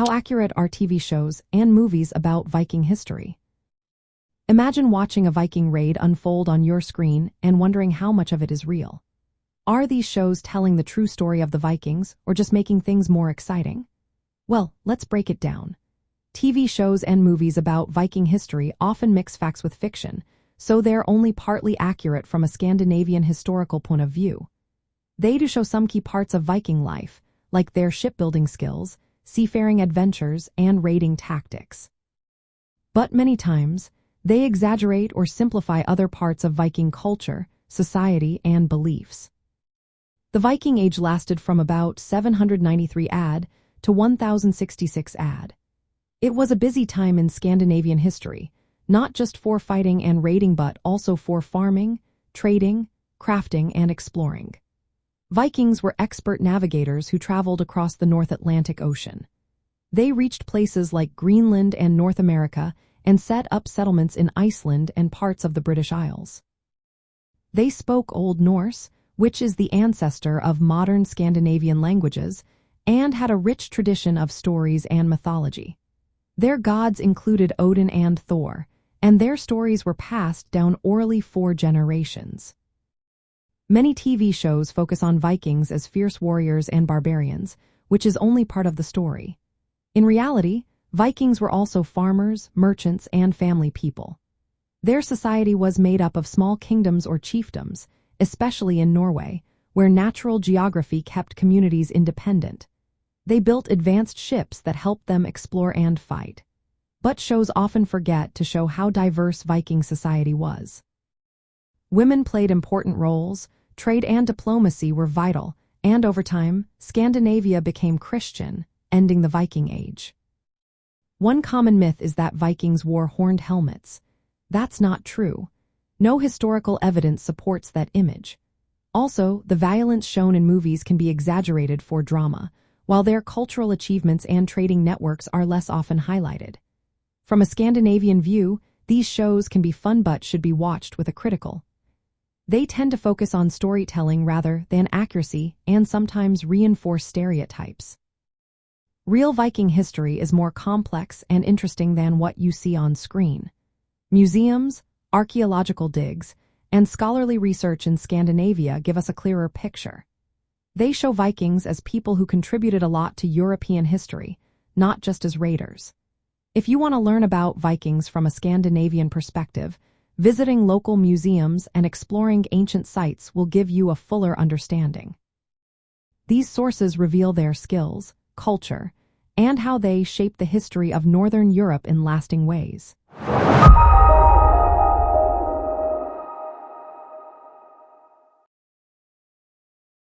How accurate are TV shows and movies about Viking history? Imagine watching a Viking raid unfold on your screen and wondering how much of it is real. Are these shows telling the true story of the Vikings or just making things more exciting? Well, let's break it down. TV shows and movies about Viking history often mix facts with fiction, so they're only partly accurate from a Scandinavian historical point of view. They do show some key parts of Viking life, like their shipbuilding skills, seafaring adventures, and raiding tactics. But many times, they exaggerate or simplify other parts of Viking culture, society, and beliefs. The Viking Age lasted from about 793 AD to 1066 AD. It was a busy time in Scandinavian history, not just for fighting and raiding but also for farming, trading, crafting, and exploring. Vikings were expert navigators who traveled across the North Atlantic Ocean. They reached places like Greenland and North America and set up settlements in Iceland and parts of the British Isles. They spoke Old Norse, which is the ancestor of modern Scandinavian languages, and had a rich tradition of stories and mythology. Their gods included Odin and Thor, and their stories were passed down orally for generations. Many TV shows focus on Vikings as fierce warriors and barbarians, which is only part of the story. In reality, Vikings were also farmers, merchants, and family people. Their society was made up of small kingdoms or chiefdoms, especially in Norway, where natural geography kept communities independent. They built advanced ships that helped them explore and fight. But shows often forget to show how diverse Viking society was. Women played important roles, trade and diplomacy were vital, and over time, Scandinavia became Christian, ending the Viking Age. One common myth is that Vikings wore horned helmets. That's not true. No historical evidence supports that image. Also, the violence shown in movies can be exaggerated for drama, while their cultural achievements and trading networks are less often highlighted. From a Scandinavian view, these shows can be fun but should be watched with a critical. They tend to focus on storytelling rather than accuracy and sometimes reinforce stereotypes. Real Viking history is more complex and interesting than what you see on screen. Museums, archaeological digs, and scholarly research in Scandinavia give us a clearer picture. They show Vikings as people who contributed a lot to European history, not just as raiders. If you want to learn about Vikings from a Scandinavian perspective, visiting local museums and exploring ancient sites will give you a fuller understanding. These sources reveal their skills, culture, and how they shaped the history of Northern Europe in lasting ways.